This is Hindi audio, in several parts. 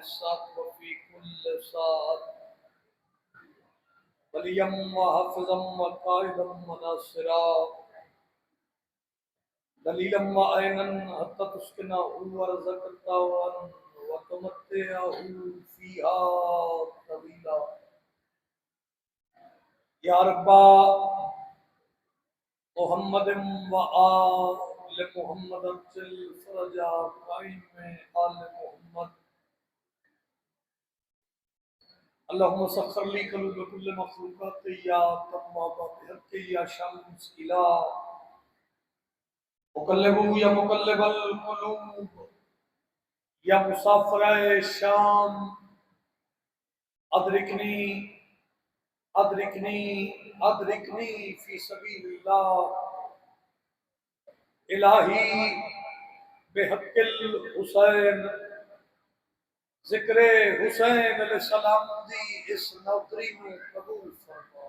साथ वफी कुल साथ वलियम व हफ़ज़म व काइदम व नासिरा दलीलम व ऐनन हत्ता तुस्किनहु व रज़क़तहु व तुमत्तिअहु फ़ीहा तवीला। या रब्बा मुहम्मद व आल मुहम्मद अज्जल फरजा काइम आल मुहम्मद अल्लाहुम्मा सख्खर ली कुल्ल मखलूक़ात या तम्मा बिहक़्क़ि या शम्स इला मुक़ल्लिबु या मुक़ल्लिबल क़ुलूब या मुसाफ़िरे शाम अदरिकनी अदरिकनी अदरिकनी फ़ी सबीलिल्लाह इलाही बिहक़्क़िल हुसैन ज़िक्रे हुसैन अलैहिस्सलाम दी इस नौकरी में कबूल फरमा।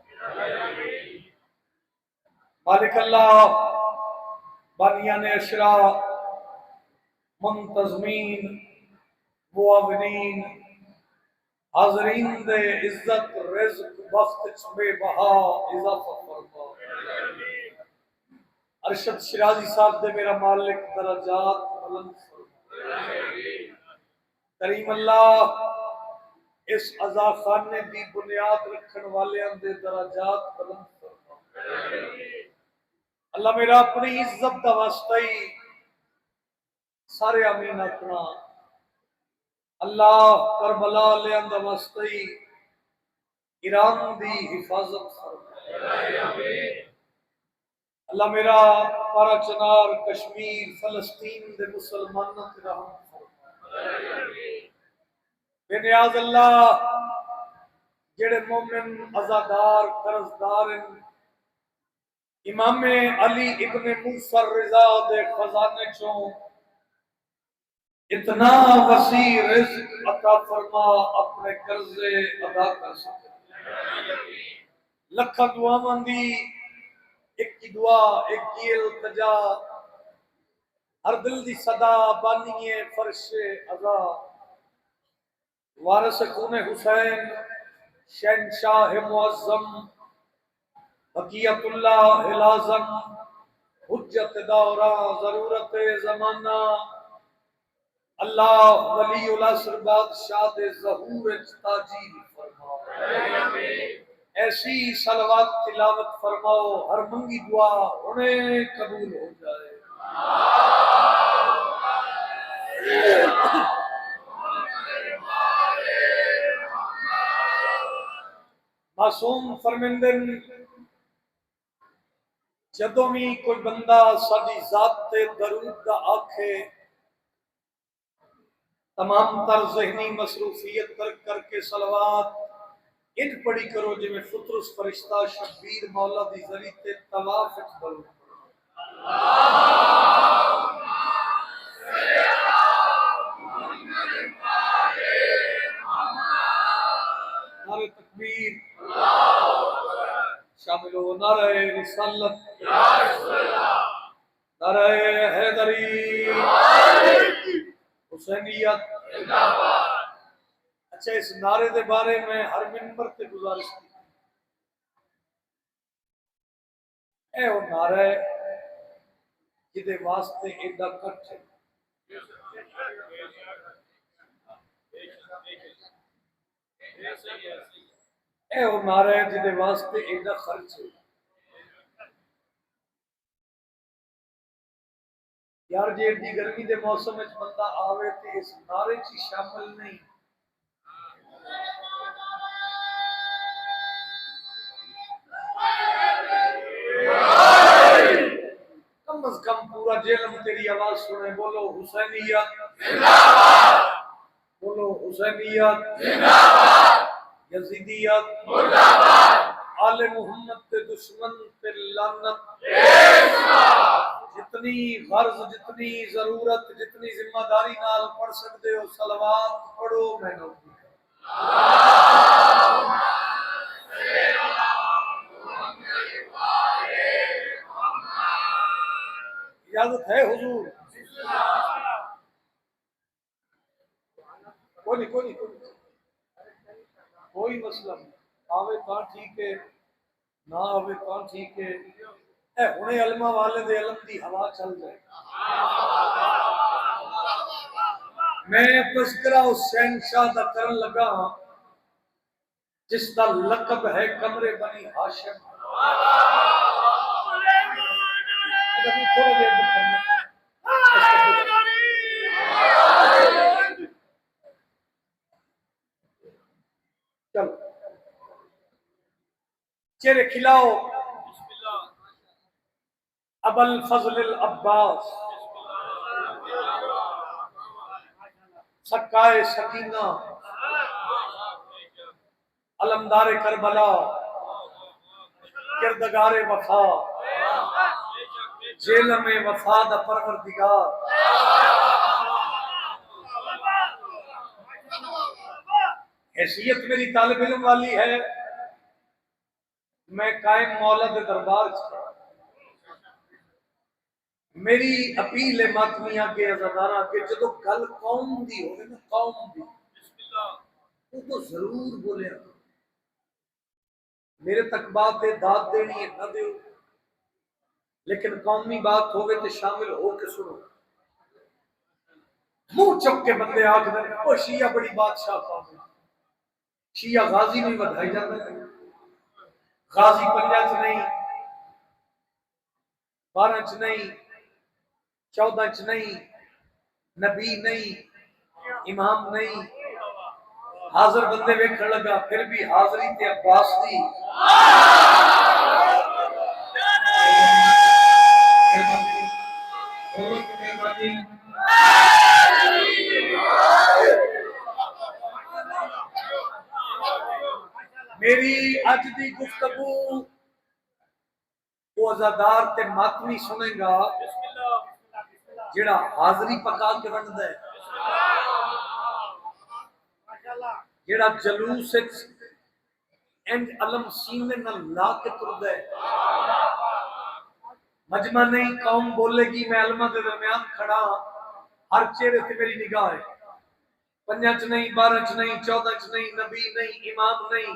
मालिक अल्लाह बानियाने अशरा मुंतज़मीन मुआविनीन हाज़रीन दे इज्जत रिज़्क़ बख्त बेबहा इज़ाफ़ा फरमा। अरशद शिराज़ी साहब दे मेरा मालिक दरजात बुलंद फरमा। करीम अल्लाह इस अज़ा खाने दी बुनियाद रखन वाले दे दरजात बुलंद फरमा। अल्लाह मेरा अपनी इज्जत दा वास्ता ही सारे आमीन अपना अल्लाह करबला ले दा वास्ता ही ईरान दी हिफाजत फरमा। अल्लाह मेरा पारा चनार कश्मीर फलस्तीन दे मुसलमानों ते रहम फरमा। बेनियाज अल्लाह जेड़े मोमिन अज़ादार कर्जदार इमाम अली इब्न मूसा रिज़ा दे खजाने चों इतना वसी रिज़्क़ अता फरमा अपने कर्जे अदा कर सके। लखा दुआवां दी एक की दुआ एक की इल्तिजा हर दिल दी सदा बानिए फर्शे अज़ा वारिस खूने हुसैन शहंशाह मुअज़्ज़म बकियतुल्लाह लाज़म हुज्जत दौरा ज़रूरत ज़माना अल्लाह वलीउल असर बादशाह दे ज़हूर ताजील फरमा। ऐसी सलवात तिलावत फरमाओ हर मंगी दुआ उन्हें कबूल हो जाए। मासूम फरमिंदन जदों भी कोई बंदा साडी जात ते दरूद दा आखे तमाम तर ज़हनी मसरूफियत तर्क करके सलवात इन पढ़ी करो जिमें फुतरुस फरिश्ता शब्बीर मौला दी जरी ते तवाफ करो। नारे तकबीर शामिल हो नारे रिसालत नारे हैदरी हुसैनियत। अच्छा इस नारे के बारे में हर मिंबर से गुजारिश की ए वो नारा है जिदे वास्ते एडा कट है। ए वो नारा है जिदे वास्ते एडा खर्च है। यार जे एडी गर्मी के मौसम में बंदा आवे तो इस नारे च शामिल नहीं। कम अज कम पूरा जेलम तेरी आवाज सुने बोलो हुसैनियत जिंदाबाद, बोलो हुसैनियत जिंदाबाद, यजीदियत मुर्दाबाद, आले मोहम्मद के दुश्मन पे लानत। जितनी गर्ज जितनी जरूरत जितनी जिम्मेदारी नाल पढ़ सकते हो सलवात पढ़ो। मैनू इजाजत है हुजूर। कोई मसला नहीं, आवे तो ठीक है, ना आवे तो ठीक है। ए हुणे अलमा वाले दे अलम दी हवा चल जाए। मैं तस्करा हुसैन शाह दा करन लगा जिसका लकब है कमरे बनी हाशिम। चलो चेहरे खिलाओ अबल फजल अब्बास सकाए सकीना अलमदार करबला किरदगार वफा जेल में वफा दा परवरदिगार। हैसियत मेरी तालिब इल्म वाली है, मैं कायम मौला दे दरबार च। मेरी अपील है मातमिया के अज़ादारा के जो गल कौम दी होवे ना, कौम दी वो तो जरूर बोले। मेरे तक बात है दाद देनी है ना दो, लेकिन कौमी बात होवे तो शामिल हो के सुनो। मुंह चुप के बंदे आख दे शिया बड़ी बादशाह कौम है, शिया गाजी नहीं बधाई जाता है। गाजी पंजा च नहीं, 12 च नहीं, 14 च नहीं, नबी नहीं, इमाम नहीं। हाजिर बंदे वेखण लगा फिर भी हाजरी ते अब्बास दी। मेरी अज दी गुफ्तगू वो अज़ादार ते मातमी सुनेगा जेड़ा हाजरी पका के वंडदा है, जेड़ा जलूस इंज अलम सीने न ला के तुरदा है। मजमा नहीं कौम बोलेगी, मैं अलमा के दरमियान खड़ा, हर चेहरे से मेरी निगाह है। 5 च नहीं, 12 च नहीं, 14 च नहीं, नबी नहीं, इमाम नहीं,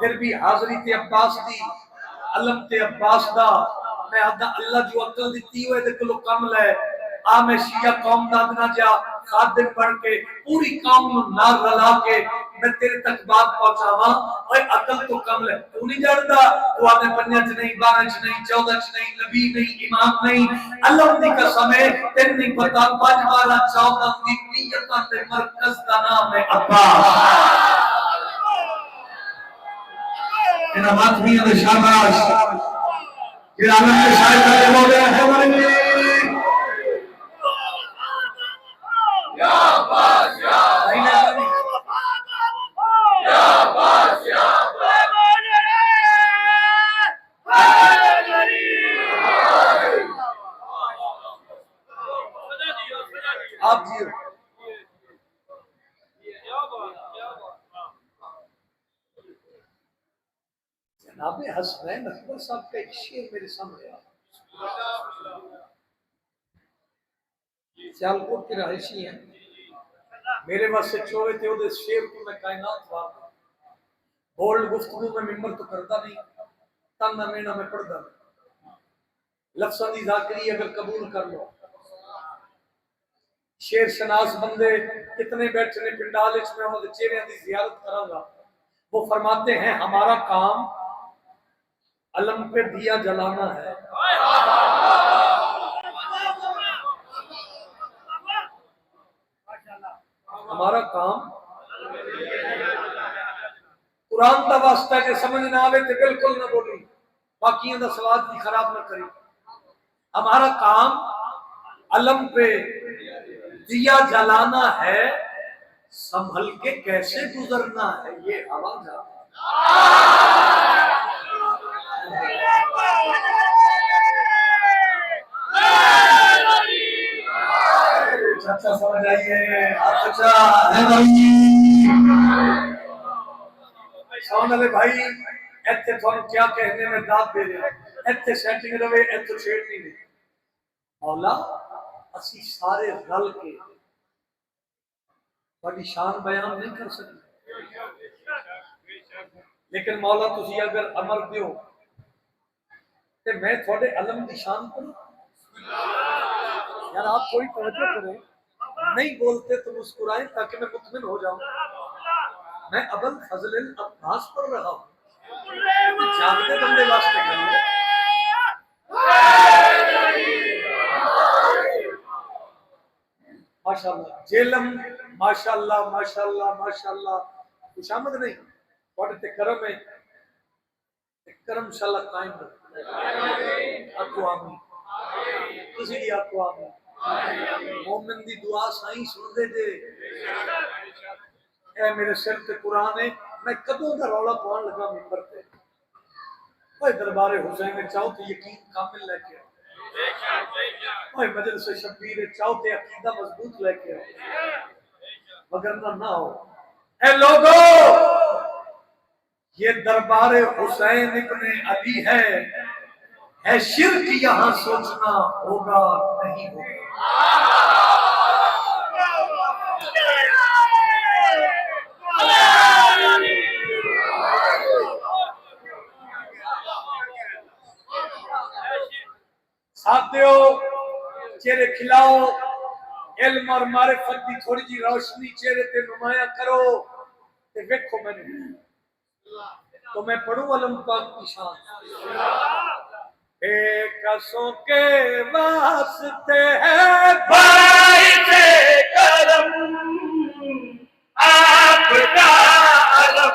फिर भी हाजरी ते अब्बास दी, अलम ते अब्बास दा। मैं आदा अल्लाह जो अकल दिती हुए दे कोलो कम ले आ। मैं शिया कौम दा ना जा खादिम बन के पूरी कौम नु नाल रला के मैं तेरे तक बात पहुंचावा। ओए अकल तो कम ले, तू नहीं जानदा तू आने 5 च नहीं, 12 च नहीं, 14 च नहीं, नबी नहीं, इमाम नहीं। अल्लाह दी कसम है तेन नहीं पता 5, 12, 14 दी नियत दे मरकज दा नाम है अब्बास। इन मातमियों ने शाबाश ये आलम के शायद करते बोले हैं या अब्बास या अब्बास या आप जियो। जनाब हसनैन अकबर साहब का एक शेर मेरे सामने आ। सियालकोट के रहायशी हैं, मेरे वास्ते चोवे थे उधर शेर को मैं कायनात वार बोल्ड गुफ्तगू में मिंबर तो करता नहीं, तन्ना मेना में पढ़ता नहीं। लफ्ज़ां दी ज़ाकरी अगर कबूल कर लो, शेर शनास बंदे कितने बैठे ने पिंडाल में, उन्होंने चेहरे की जियारत करांगा। वो फरमाते हैं हमारा काम अलम पे दिया जलाना है। हमारा काम कुरान का वास्ता के समझ ना आवे तो बिल्कुल ना बोली, बाकियों का स्वाद भी खराब ना करी। हमारा काम अलम पे दिया जलाना है, संभल के कैसे गुजरना है ये हवा जा। अच्छा समझ आइए, अच्छा है भाई भाई इतने थोड़ा क्या कहने में दाद दे रहे, इतने सेटिंग रवे, इतने छेड़ नहीं दे। मौला असी सारे रल के थोड़ी शान बयान नहीं कर सकते, लेकिन मौला तुसी अगर अमर दियो तो मैं थोड़े अलम की शान करूं। यार आप थोड़ी तवज्जो करें, नहीं बोलते तो मुस्कुराएं ताकि मैं मुतमिन हो जाऊं। मैं अबल फजल अब्बास पढ़ रहा हूं, जागते बंदे वास्ते गल माशाल्लाह जेलम माशाल्लाह माशाल्लाह माशाल्लाह खुशामद नहीं थोड़े ते करम है, करम शाला कायम रखे। आखो आमीन, तुसी भी आखो आमीन। मोमिन दी दुआ साईं सुन दे जे। ए मेरे सिर ते कुरान है, मैं कदों दा रौला पाउन लगा मिंबर ते, ओए दरबारे हुसैन में चाहो तो यकीन कामिल लेके आओ, ओए मजलिस शब्बीर चाहो तो अकीदा मजबूत लेके आओ, वगरना ना हो। ए लोगो, ये दरबारे हुसैन इब्ने अली है शिर्क यहाँ सोचना होगा नहीं होगा। साथियो चेहरे खिलाओ, इल्म और मारिफत की थोड़ी जी रोशनी चेहरे ते नुमाया करो ते देखो मैंने तो मैं पढ़ू अलम पाक की शान। बेकसों के वास्ते है भाई से करम आपका अलम,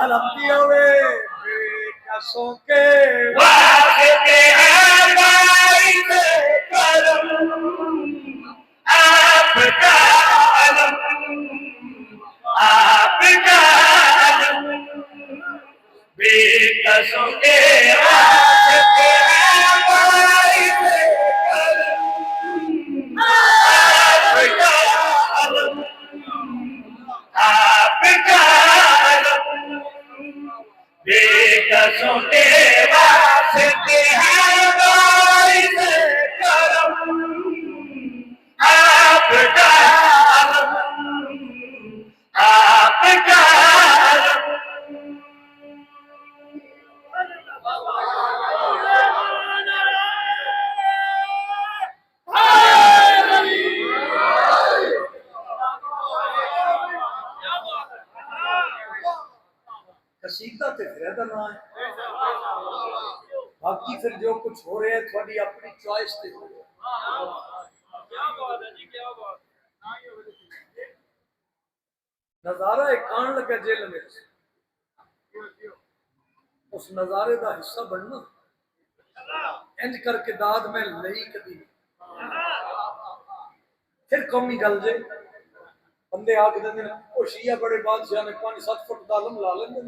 अलम दिया वे बेकसों के वास्ते है भाई से करम आपका अलम, आपका अलम, बेकसों के वास्ते है भाई से करम आपका अलम, आपका अलम, बेकसों के वास्ते है भाई से करम आपका अलम, आपका अलम। कसीदा ते फिर दा ना है, बाकी फिर जो कुछ हो रहा है थोड़ी अपनी चॉइस ते हो रहा है। नजारा एक कान लगा जेल में, उस नजारे का हिस्सा बनना इंज करके दाद में लई कदी फिर कौमी गल जे बंदे आख देंगे वो शिया बड़े बादशाह ने 5-7 फुट दालम ला लेंगे,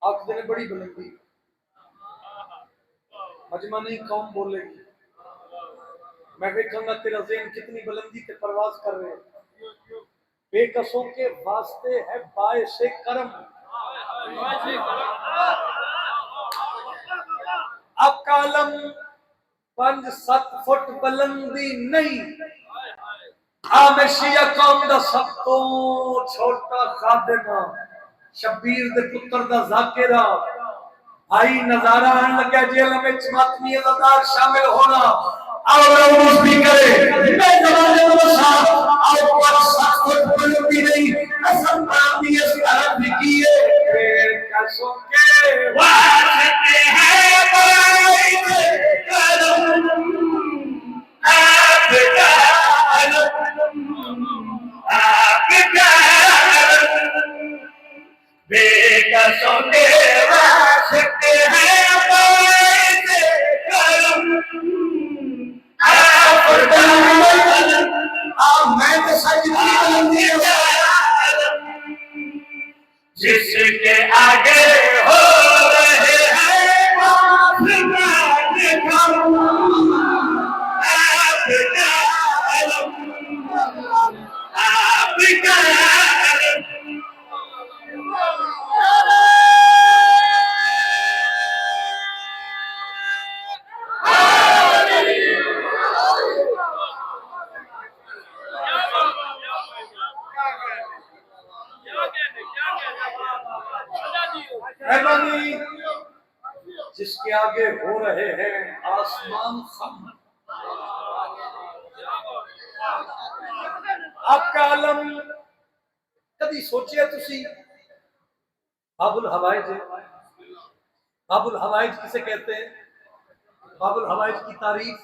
आखते ने बड़ी बुलंदी, मजमा नहीं कौम बोलेगी, मैं देखूंगा तेरा ज़हन कितनी बुलंदी पे परवाज कर रहे हो। बेकसों के वास्ते है बायसे करम, अब कालम 5-7 फुट बुलंदी नहीं, मैं शिया कौम दा सब तो छोटा खादिमा शब्बीर दे पुत्र दा जाकिरा भाई नजारा आन लगा जेल में मातमी अज़ादार शामिल होना और उस भी करे मैं जमाने में साथ और पर साथ बुलंदी नहीं असम पानी इस अरब की है कसों के वास्ते है भाई करम आपका आपका बेकसों के वास्ते है भाई करम आपका मैं तो सच बुलंदी जिसके आगे हो रहे जिसके आगे हो रहे हैं आसमान खम। आपका आलम कभी सोचिए तुसी बाबुल हवाइज है। बाबुल हवाइज किसे कहते हैं? बाबुल हवाइज की तारीफ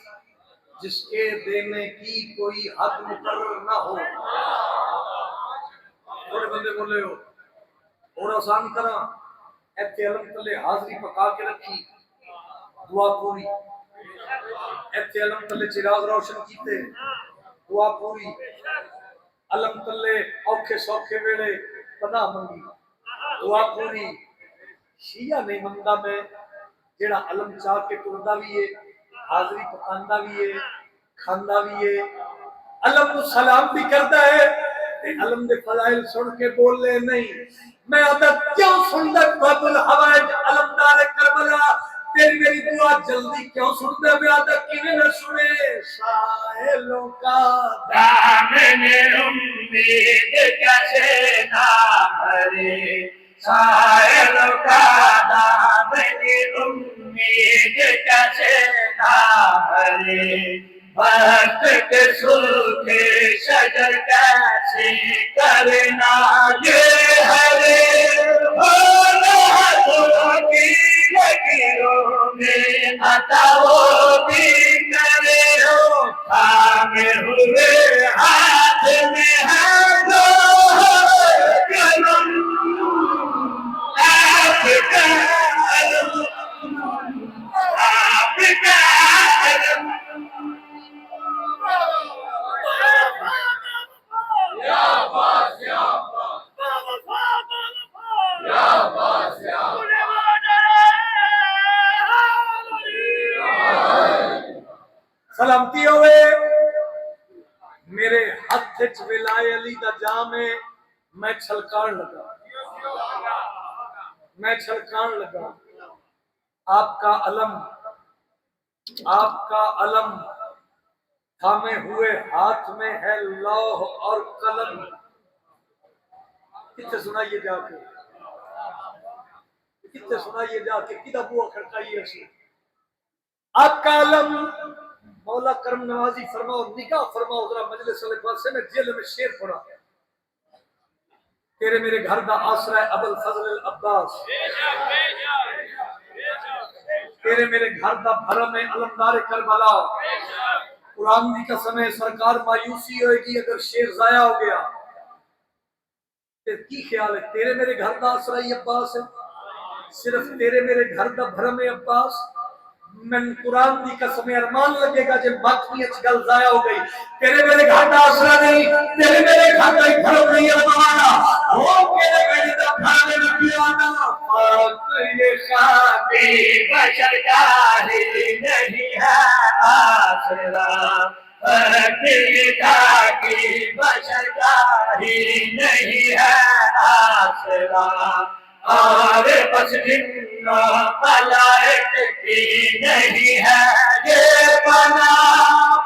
जिसके देने की कोई हद मुकर्रर ना हो। थोड़े बंदे बोले हो और आसान करा इतने अलम तले हाजरी पका के रखी दुआ पूरी। इतने अलम तले चिराग रोशन किते दुआ पूरी। अलम तले औखे सौखे वेले पनाह मंगी दुआ पूरी। शिया नहीं मंगता मैं जेड़ा अलम चाह के टुरदा भी है हाजरी पकांदा भी है खांदा भी है अलम को सलाम भी करता है। अलम दे फजाइल सुन के बोल ले नहीं मैं अदब क्यों सुनदा बाबुल हवाइज अलमदार करबला तेरी मेरी दुआ जल्दी क्यों सुनदा मैं अदब किने न सुने साहिलों का दामने उम्मीद कैसे ना भरे साहिलों का दामने उम्मीद कैसे ना भरे वक्त के सूखे शजर कैसे करना ये हरे की लकीरों में आता वो भी करे हो थामे हुए हाथ में है दो कलम आपका आपका सलामती होवे मेरे हथ च विलाय अली दा जाम है मैं छलकान लगा आपका अलम थामे हुए हाथ में है लौह और कलम। कितने सुनाइए जाके किदा बुआ खड़काइए ऐसे आपका अलम। मौला करम नवाजी फरमाओ निगाह फरमाओ जरा मजलिस वाले पासे में जेल में शेर पड़ा तेरे मेरे घर का आसरा है अबुल फजल अब्बास तेरे मेरे घर का भरम है अलमदार करबला। कुरान की कसम है सरकार मायूसी होगी अगर शेर जाया हो गया। की ख्याल है तेरे मेरे घर का आसरा ही अब्बास है सिर्फ तेरे मेरे घर का भरम है अब्बास। मैं कुरान की कसम अरमान लगेगा जब बाकी गल जाया हो गई तेरे मेरे घर का आसरा नहीं तेरे मेरे घर का भरम नहीं अब्बाना वो तेरे मेरे का भरम नहीं आना ये शादी बशर का ही नहीं है आसरा बशर का ही नहीं है आसरा और बस जिन्ना मलाइक की नहीं है ये बना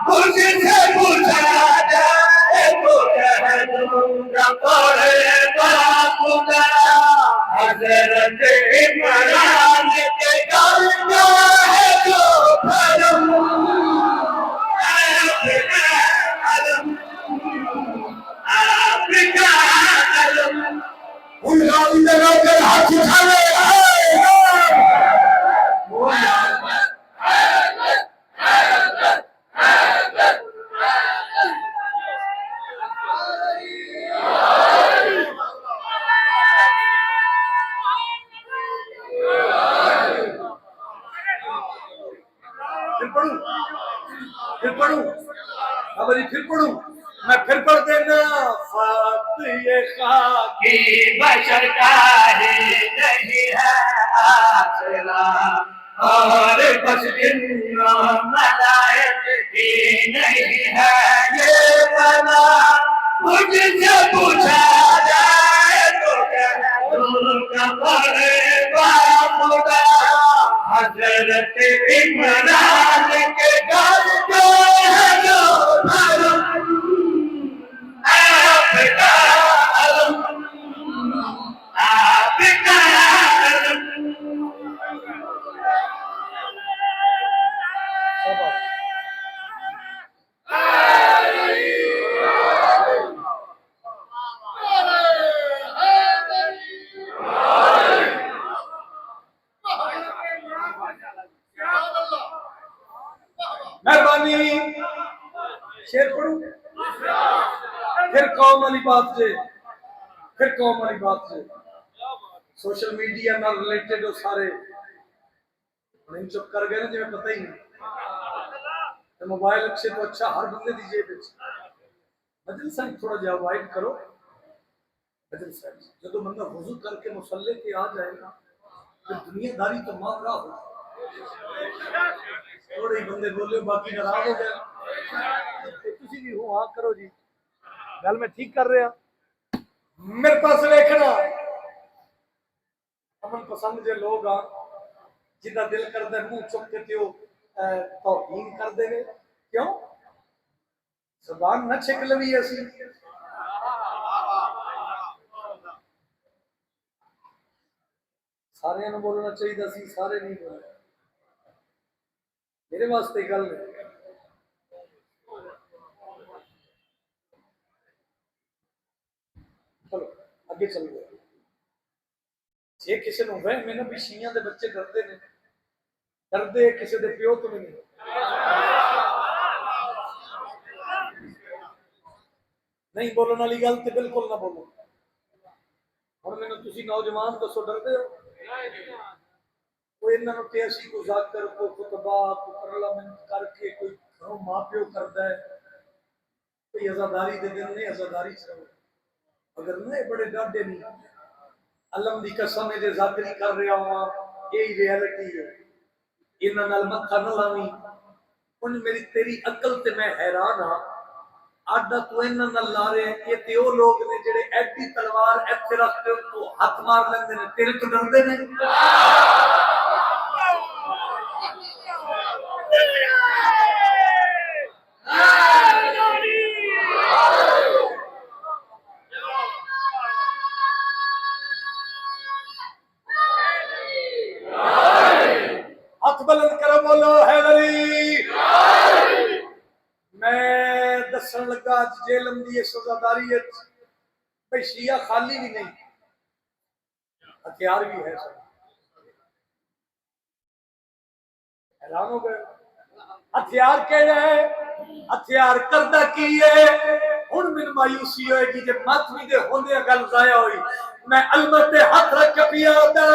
मुझसे पूछा जाए तो कह दूंगा खुदा हजरत इमरान के गंगा है जो भरम आपका अलम उन राविंदरों के हाथ उठा ले फिर पढ़ू मैं फिर पढ़ देना ये खाकी बशर का ही नहीं है आसरा और बस जिन्ना मलाइक की नहीं है ये बना मुझसे पूछा जाए तो कह दूंगा खुदा हजरत इमरान के घर जो है जो भरम आपका अलम आपका अलम मेहरबानी शेर पढ़ू फिर कौम वाली बात जे फिर कौम वाली बात जे सोशल मीडिया ना रिलेटेड हो सारे नहीं चुप कर गए ना जिन्हें पता ही नहीं तो मोबाइल अच्छे तो अच्छा हर बंदे दी जेब मजलिस थोड़ा जा अवॉइड करो मजलिस जो बंदा वजू करके मुसल्ले के आ जाए ना फिर दुनियादारी तो मामला हो थोड़े ही बंदे बोले बाकी नाराज हो गए तुसी भी हो हाँ करो जी गल मैं ठीक कर रहा मेरे पास देखना अमन पसंद जो लोग आ जिदा दिल करता मुंह चुक के तौहीन कर दे क्यों जबान न छिक लवी ऐसी सारे बोलना चाहिए सी सारे नहीं बोले मेरे वास्ते गल चलो अगे चल गए जे किसी को वह मैंने भी शिया के बच्चे डरते ने डरते किसी के प्यो तो नहीं नहीं बोलने वाली गल तो बिल्कुल ना बोलो हम मैंने तुसी नौजवान दसो डरते हो कोई इन्होंने कैसी को जाकर को खुतबा को पार्लियामेंट करके कोई घरों मां प्यो करता है कोई आजादारी दे दिन नहीं आजादारी चलो अगर नहीं बड़े डाडे नहीं अलम दी कसम है जे जाकरी कर रहा हुआ यही रियलिटी है इन्हां नाल मत्था न लावी उन मेरी तेरी अकल ते मैं हैरान हां आडा तू इन्हां नाल ला रहे ये ते ओ लोग ने जेड़े एडी तलवार इत्थे रख के तो हाथ मार लेंदे ने तेरे तो डरदे ने हाथ बुलंद करो बोलो हैदरी मैं दसन लगा जेलम दी सजादारी भाई शिया खाली भी नहीं हथियार भी है सब हैरान हो गए हथियार केड़ा है हथियार करदा की है हुन मैनू मायूसी होएगी जब माथवी दे होंदे गल जाया हुई मैं अलमत हाथ रख पिया दा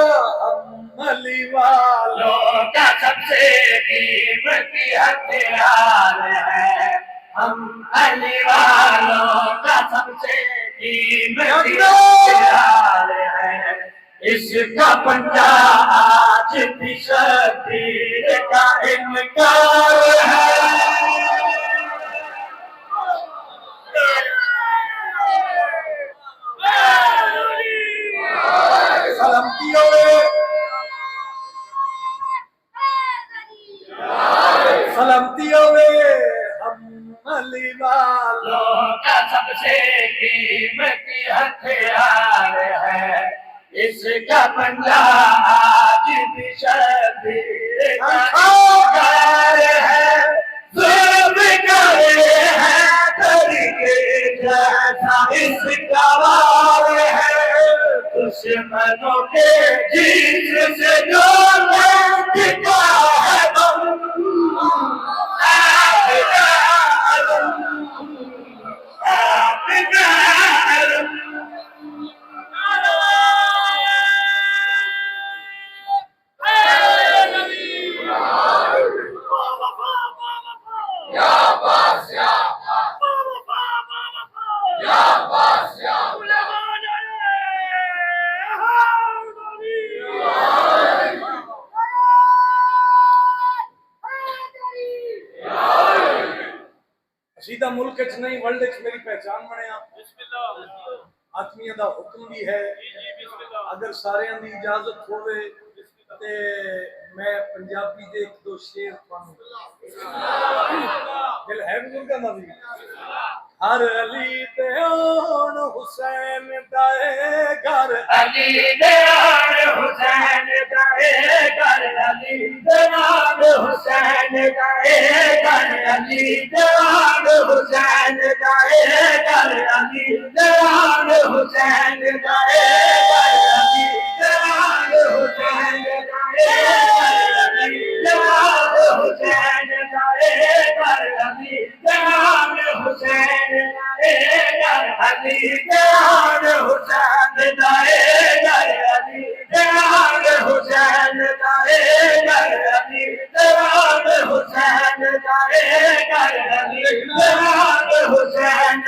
अली वालों का सबसे कीमती हथियार है हम अली वालों का सबसे कीमती हथियार है इसका पंजा आज भी शबीर का इनकार है सलामतियों में हम अली वालों का सबसे कीमती हथियार है इसका पंजा आज भी शबीर का इनकार है जुल्म करे है तरीके जैसा इसका वार है दुश्मनों के जीत से जो टिका है सीधा मुल्क च नहीं वर्ल्ड च मेरी पहचान बनया आत्मीय दा हुक्म भी है अगर सारे दी इजाजत होवे ते मैं पंजाबी दे एक दो शेर दिल है बुजुर्गां दा भी हर अली ते आन हुसैन दाए घर अली दे आन हुसैन दाए घर अली दे आन हुसैन दाए घर अली दे आन हुसैन दाए घर अली दे आन हुसैन दाए घर अली दे आन हुसैन दाए घर अली दे आन हुसैन दाए हुसैन घर अली जहान हुसैन घर अली जहान हुसैन घर अली जहान हुसैन घर अली जहान हुसैन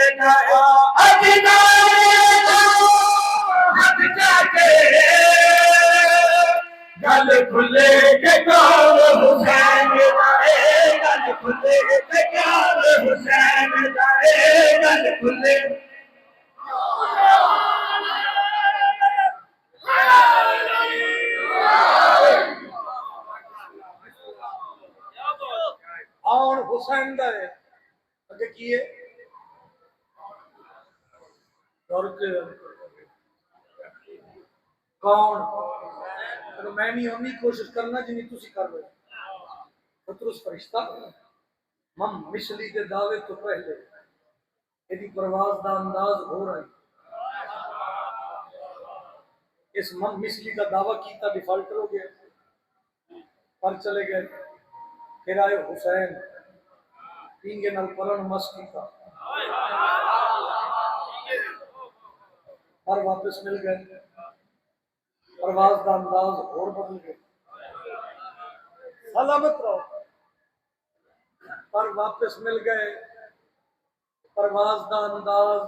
हज जाके गल खुले के कौन हुसैन गल खुले के कौन हुसैन गल खुले और हुसैन दे अगे किए और कौन तो मैं भी उन्नी कोशिश करना जिन्नी तुसी कर रहे हो पतरस फरिश्ता मम मिसली के दावे तो पहले यदि परवाज का अंदाज हो रहा है इस मम मिसली का दावा किया डिफॉल्टर हो गया पर चले गए फिर आए हुसैन पींगे नल परन मस्ती का पर वापस मिल गए परवाज का अंदाज और बदल गया सलामत रहो पर वापस मिल गए परवाज का अंदाज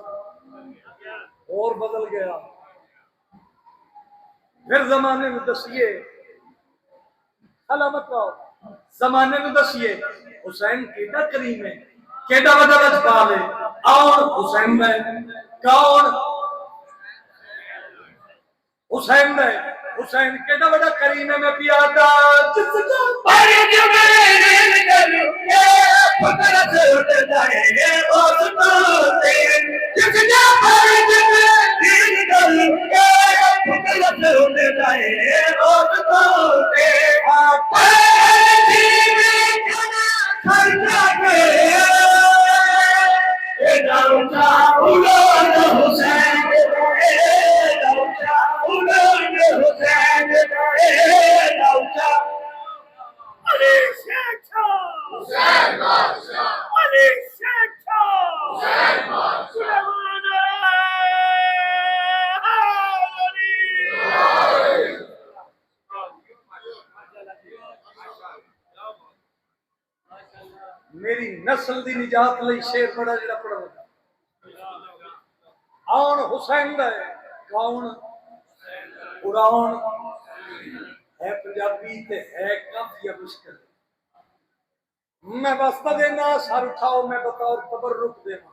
और बदल गया फिर जमाने में दसिए सलामत रहो जमाने में दसिए हुसैन केड़ा करीम है केड़ा वड्डा लजपाल है और हुसैन है कौन हुसैन है हुसैन केड़ा बड़ा करीम है मैं पियादा जिसका पर जुबैन करूंगे फकरत उठ जाए और तो जिसका पर जुबैन करूंगे फकरत उठ जाए और तो पर जीवन खर जाके ए दाऊदा उलोन हुसैन मेरी नस्ल की निजात लई शेर बड़ा जड़ा पढ़ा आउन हुसैन दा कौन उड़ाउन है पंजाबी ते है काफी मुश्किल मैं वास्ता देना सर उठाओ मैं बतौर तबर्रुक देना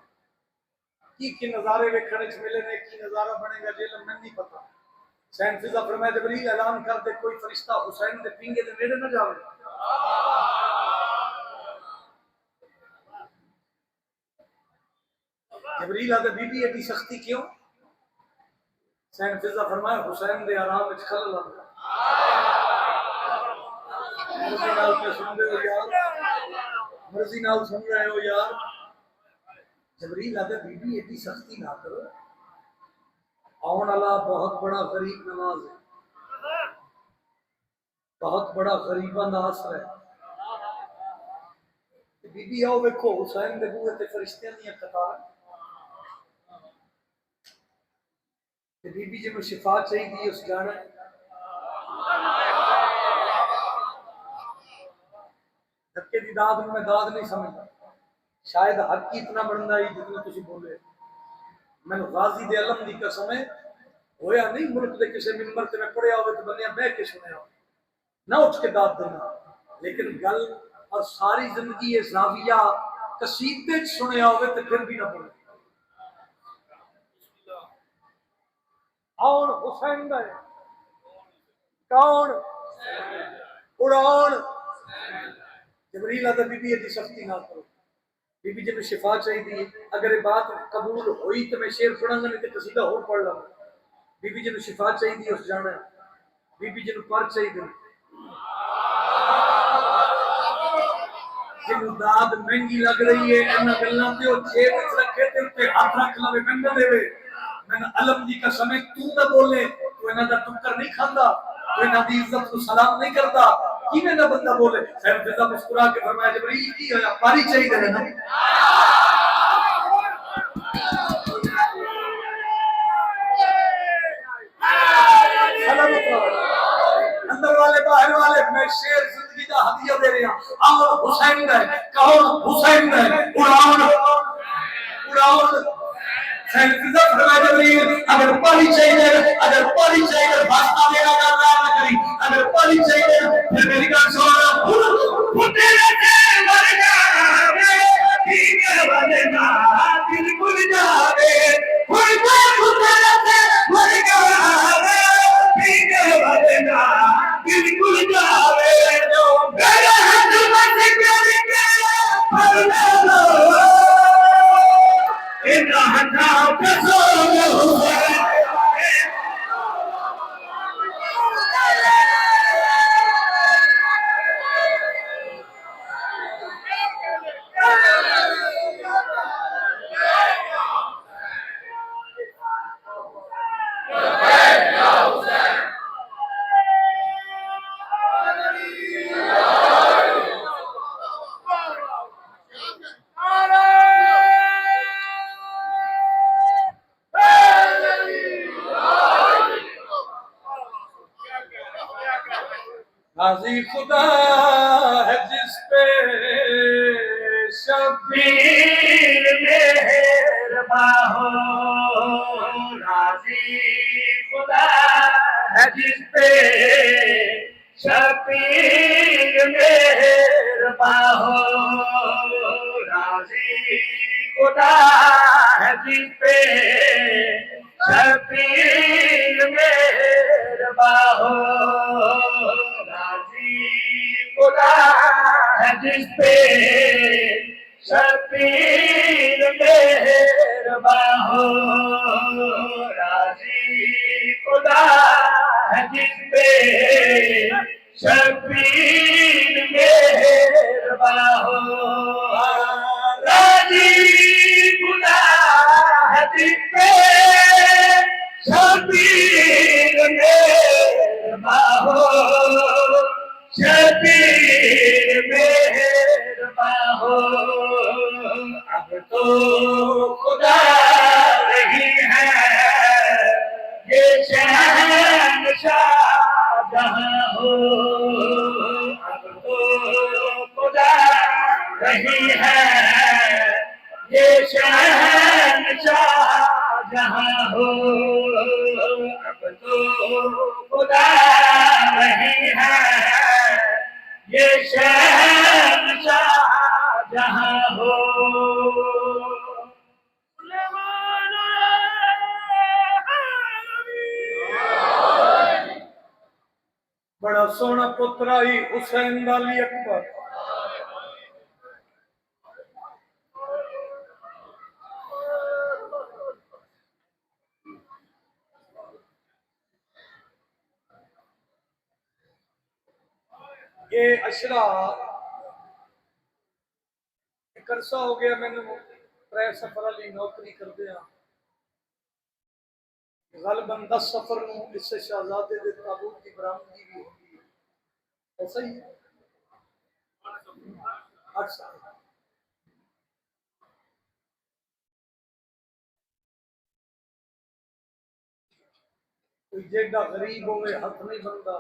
की नजारे वेखने च मिले ने की नजारा बनेगा जेल मैं नहीं पता हुसैन फिजा फरमाया जबरील ऐलान कर दे कोई फरिश्ता हुसैन दे पिंगे दे नेड़े ना जावे जबरील आदे बीबी एडी सख्ती क्यों हुसैन फिजा फरमाया हुसैन दे आराम विच खलल आंदा मर्जी नाल पे सुन रहे हो यार मर्जी नाल सुन रहे हो यार जबरील आदे बीबी एडी सख्ती ना करो आउन वाला बहुत बड़ा गरीब नवाज है बहुत बड़ा गरीबा दा आसरा है बीबी आओ देखो हुसैन दे बूहे ते फरिश्तियां दी कतार बीबी जी शिफा चाहिए उस जाना धक्के की दाद में मैं दाद नहीं समझता शायद हक ही इतना बनना ही जितना तुम बोले मैं गाजी दे अलम दी कसम है होया नहीं मुल्क के किसी मिंबर से मैं पढ़िया हो तो बंदियां बह के सुने ना उठ के दाद देना लेकिन गल और सारी जिंदगी ये जाविया कसीदे सुने हो तो फिर भी ना बोले और हुसैन दे कौन उड़ान जबरील आदा बीबी एदी सख्ती ना करो बीबी जी शिफा चाहिए अगर ये बात कबूल हुई तो मैं शेर पढ़ांगा नहीं तो कसीदा और पढ़ लूंगा बीबी जी शिफा चाहिए उस जाना बीबी जी पर चाहिए जिन्हों दाद महंगी लग रही है इन्हां गल्लां ते ओ जेब विच रखे ते उत्ते हाथ रख लवे कंधा देवे मैंने अलम दी कसम है तू ना बोले तू इन्हां दा टुक्कर नहीं खांदा तू इन्हां दी इज्जत को सलाम नहीं करता किवें ना बंदा बोले सैयद फिजा मुस्कुरा के फरमाया जबरील की होया पारी चाहिए ना अंदर वाले बाहर वाले मैं शेर जिंदगी का हदिया दे रहा अमर हुसैन है कौन हुसैन है उड़ाउन उड़ाउन सैयदा फरमाया जबरील अगर पानी चाहिए भाषा मेरा काम करी अगर पानी चाहिए फिर मेरी बात सुनो फुटे से मर जावे ठीक बना बिल्कुल जावे फुटे से मर जावे ठीक बना बिल्कुल जावे मेरे हाथ में करके फरना लो इन हाथों पे सो गाजी खुदा है जिस पे शबीर मेहरबान हो राजी खुदा है जिस पे शबीर मेहरबान हो राजी खुदा है जिस पे शबीर मेहरबान हो खुदा है जिस पे शबीर मेहरबान हो राजी खुदा है जिस पे शबीर मेहरबान हो राजी खुदा है जिस पे शबीर मेहरबान हो शबीर मेहरबान हो अब तो खुदा नहीं है ये शहंशाह जहां हो अब तो खुदा नहीं है ये शहंशाह जहां हो अब तो खुदा नहीं है ये शहंशाह जहां हो बड़ा सोना पुत्र आई हुसैन अली अकबर ये अशरा एक अरसा हो गया मैंने त्रै सफर वाली नौकरी करते हैं गलबन 10 सफर इससे शहजादे दे ताबूत की बरामदगी भी होती है ऐसा ही है 8 साल कोई जेड़ा गरीब होवे हथ नहीं बनता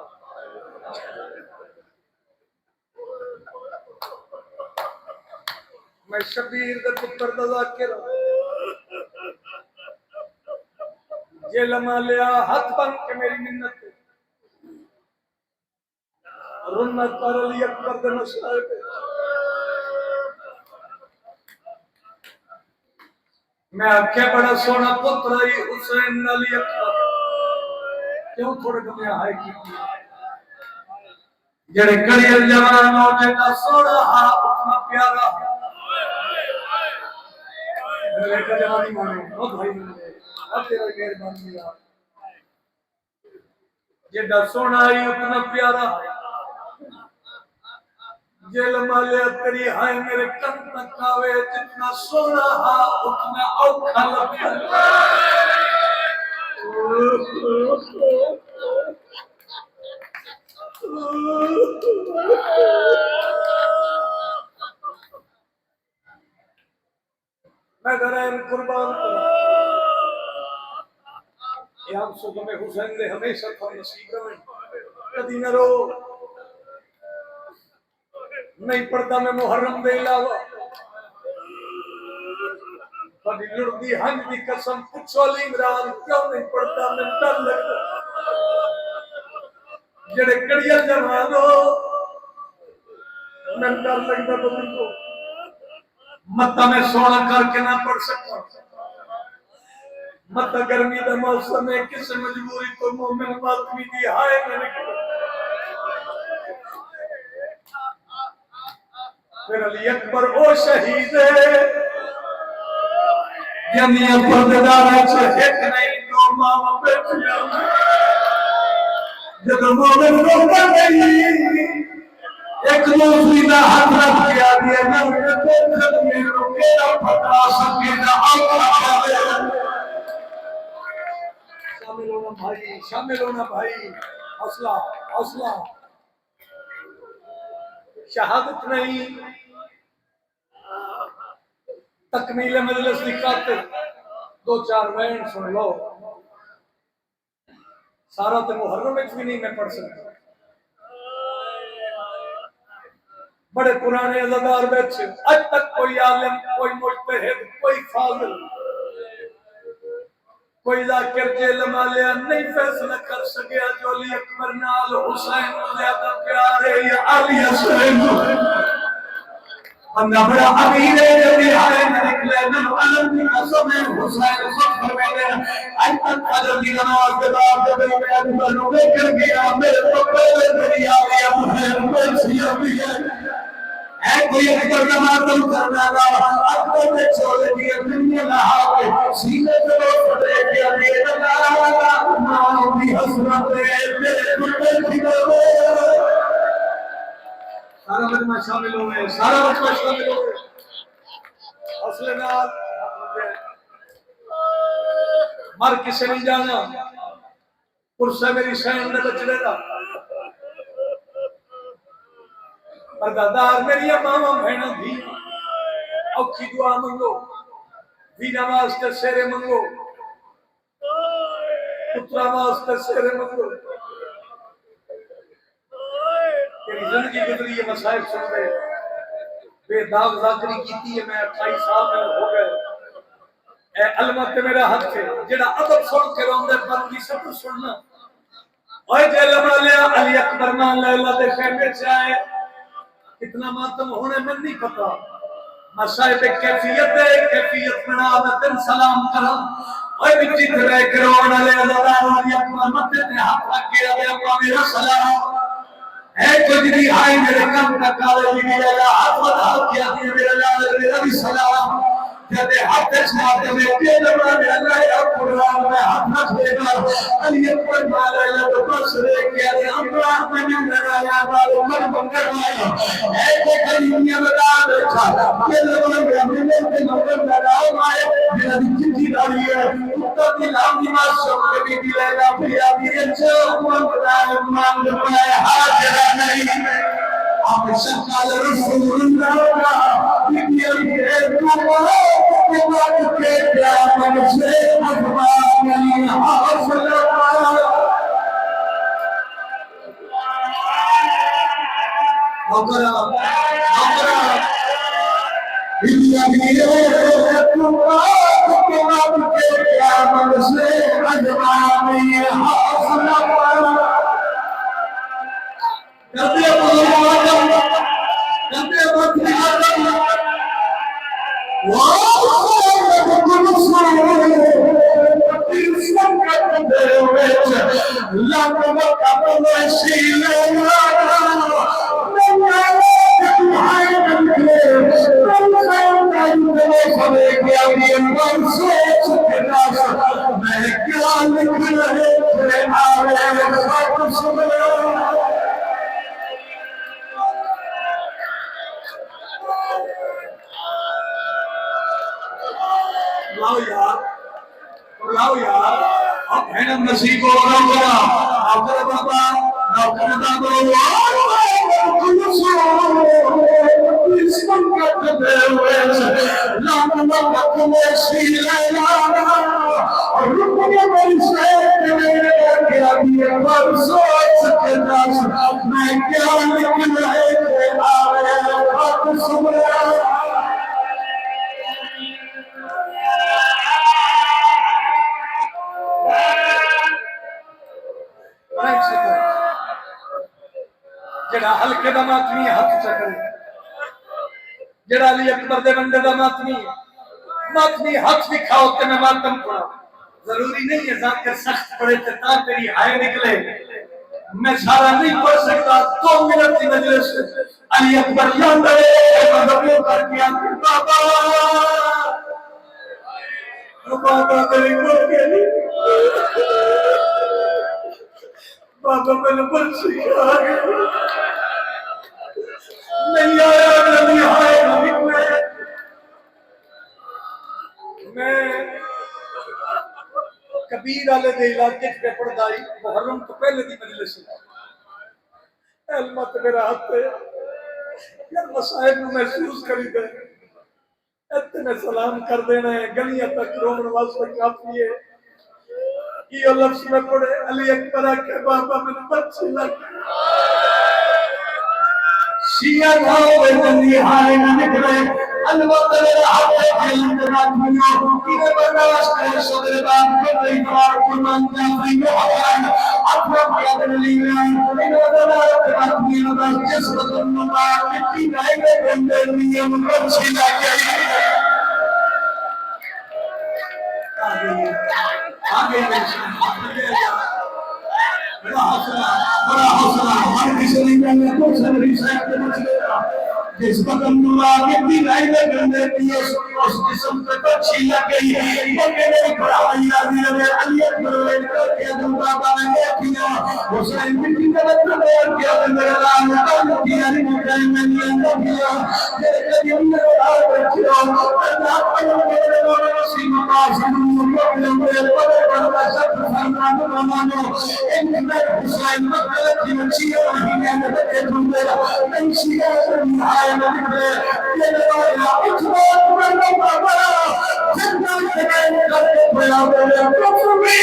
मैं शबीर दे पुत्र दा जाकिर जे लमा लिया हाथ बन के मेरी मिन्नत रुन्नत कर अली अकबर दे मशाए पे मैं आख्या बड़ा सोना पुत्र आई हुसैन अली अकबर क्यों थोड़े कमियां हाय की जेड़े करियर जवान हो जेड़ा सोना हा उतना प्यारा मेरे का जवानी मानो ओ भाई मेरे अब तेरा मेहरबानी यार जेड़ा सोना आई उतना प्यारा जेल मालिया तेरी हाय मेरे कन तक आवे जितना सोना हा उतना औखा लगता मैं घर मैं कुर्बान करूं ये हम सुगमे हुसैन दे हमेशा था नसीब में कदी न रो नहीं पढ़ता मैं मुहर्रम दे अलावा कभी लुड़दी हंज दी कसम पूछो अली इमरान क्यों नहीं पढ़ता मैं डर लगता जेड़े कड़िया जवान हो मैं डर लगता बुजुर्गो मत मैं सोना करके ना पढ़ सकता मत गर्मी का मौसम है किस मजबूरी तो मोमिन मातमी दी हाय मैंने फिर अली अकबर ओ शहीद है जनिया पर्देदारा च एक नहीं दो मामा बैठिया जब मोमिन रोता नहीं एक दूसरी का हाथ रख के आ दिया ना देखत में रोके ना फटा सके ना आंखा शामिल होना भाई हौसला हौसला शहादत नहीं तकमील मजलिस की खातिर दो चार वैन सुन लो सारा तो मुहर्रम में भी नहीं मैं पढ़ सकता बड़े पुराने अज़ादार बैठे आज तक कोई आलिम कोई मुज्तहिद कोई फाजिल कोई जाकिर जेल मालिया नहीं फैसला कर सके जो अली अकबर नाल हुसैन को ज्यादा प्यार है या अली हुसैन बंदा बड़ा अमीर है जब आए निकले ना अलम की कसम है हुसैन खुद फरमाते हैं आज तक फजर की नमाज के बाद जब मैं अकबर को लेकर गया मेरे तो पहले मेरी आ गया हुसैन को सिया भी है कोई अकबर का मातम करना था अकबर ने छोड़ दिया दुनिया लहा के सीने से वो पड़े कि अभी अल्लाह मां भी हसरत है मेरे टुकड़े की करो सारा मजमा शामिल हो गए सारा मजमा शामिल हो गए असले नाल मर किसे नहीं जाना पुरसा मेरी सैन ने बचने का परदादार मेरी मामा बहना दी औखी दुआ मंगो वीना वास्ते सेरे मंगो पुत्रा वास्ते सेरे मंगो तेरी जिंदगी गुजरी है मसाइब सुन रहे बेदाग जाकरी कीती है मैं 28 साल में हो गए ए अलमत मेरा हक है जेड़ा अदब सुन के रोंदे पर की सब सुनना ओए जेल वाले अली अकबर मान लैला दे खेमे च आए कितना मातम होने में नहीं पता मसाइब कैफियत बना मैं दिन सलाम करा ओए बिची रह करो वाले अल्लाह वाली अपना मत ने हाथ रख के अबे अपना मेरा सलाम है कुछ भी आए मेरे काम का काले भी मेरा हाथ बढ़ा किया मेरा लाल मेरा भी सलाम जब हाथ छाते में के लगा में अल्लाह या कुरान में हाथ रख देगा अली अकबर माला तो बस रे के अल्लाह मैंने लगाया वालों मन बनवाया है को दुनिया में ला बैठा के लगा में मैंने के नंबर लगाओ माए मेरा चिट्ठी डाली है उत्तर की नाम की बात सब के भी लगा भैया भी जो मान बनाया हाजिर नहीं आप शकाल रसूलुल्लाह बिबिया के दुआ के बाद के मन से भगवान ने हासिल अकरा बिबिया के दुआ के बाद के मन से भगवान ने हासिल करते लाओ यार अब है ना नसीब हो रहा आकर बाबा नौकर दादो इसम करते हुए लाम वक्त में सी पर सोच के दस मैं क्या लिख रहे थे आए खत सुबह जड़ा हल्के दा मातमी हाथ चकरे जड़ा अली अकबर दे बंदे दा मातमी हाथ दिखाओ ते मैं मातम पड़ा जरूरी नहीं है जाकर सख्त पड़े ते ता तेरी हाय निकले मैं सारा नहीं पढ़ सकता 2 मिनट की मजलिस अली अकबर याद है बदलो करके आके बाबा तेरी को के बाबा मैंने बच्ची खा गया नहीं आया नहीं आया मैं कबीर वाले दे इलाके पे पढ़दाई मुहर्रम तो पहले दी मजलिस अलमत मेरा हाथ है यार मसाइब में महसूस करी दे इतने सलाम कर देना है गलियां तक रोमन वास्ते काफी है ये लफ्ज में पढ़े अली अकबर के बाबा मैंने बच्ची लग शिया खाओ जल्दी हाय ना निकले अलमत मेरा हाथ है खेलना दुनिया इधर बर्दाश्त कर सदर बात कर रही बात कुर्बान जाफरी में हवान अपना बड़ा बदली में इधर बर्दाश्त दुनिया का जिस बदन में मिट्टी जाएंगे बंदे नियम बच्ची लग गई आगे बड़ा हौसला हर किसी ने को सदरी साहब के मसलेगा जिस बदन में मिट्टी जाएंगे बंदे नियम उस किस्म पे बच्ची लग गई मगर नहीं बड़ा याद है अली अकबर के अदम बाबा ने किया हुसैन मिट्टी का मतलब है कि मेरा नाम तो किया नहीं मुझे मैंने अंदर किया तेरे कभी अंदर आ बैठो अल्लाह मेरे सीमा पास मेरे बड़े बड़ा सब फरमान मानो इन में हुसैन मतलब की मछिया नहीं है मेरे मेरा नहीं सीधा है मेरे मेरा इतना बड़ा बाबा जिंदा करके बड़ा बड़ा कफमी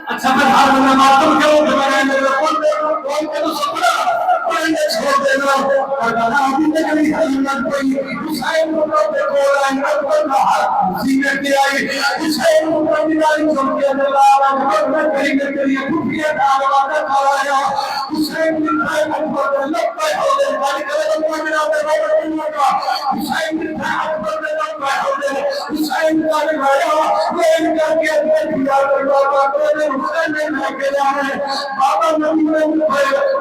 अच्छा मैं हार में मातम क्यों बनाए मेरे कौन के तो सपना पढ़ने छोड़ देना और गाना अभी तक नहीं हिम्मत कोई हुसैन को देखो लाइन अकबर का हाथ सीने पे आई हुसैन को बिनाई छोड़ के अल्लाह अकबर में कहीं कहीं खुफिया डालवा का खाया हुसैन ने भाई अकबर को लपे हो गए गाली करे तो कोई ना दे लगा हुसैन ने भाई अकबर ने लपे हो गए हुसैन का भाया ये इनका के अंदर दिया बाबा को ने हुसैन ने लेके जाए बाबा नबी ने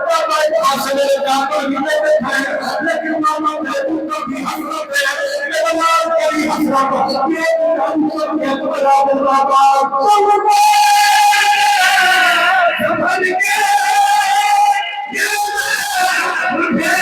बाबा फासले का पर मिले थे लेकिन मामा ने उनको भी हसरत है मेरा करी हसरत ये हम सब के बराबर बाबा संभल के ये मुझे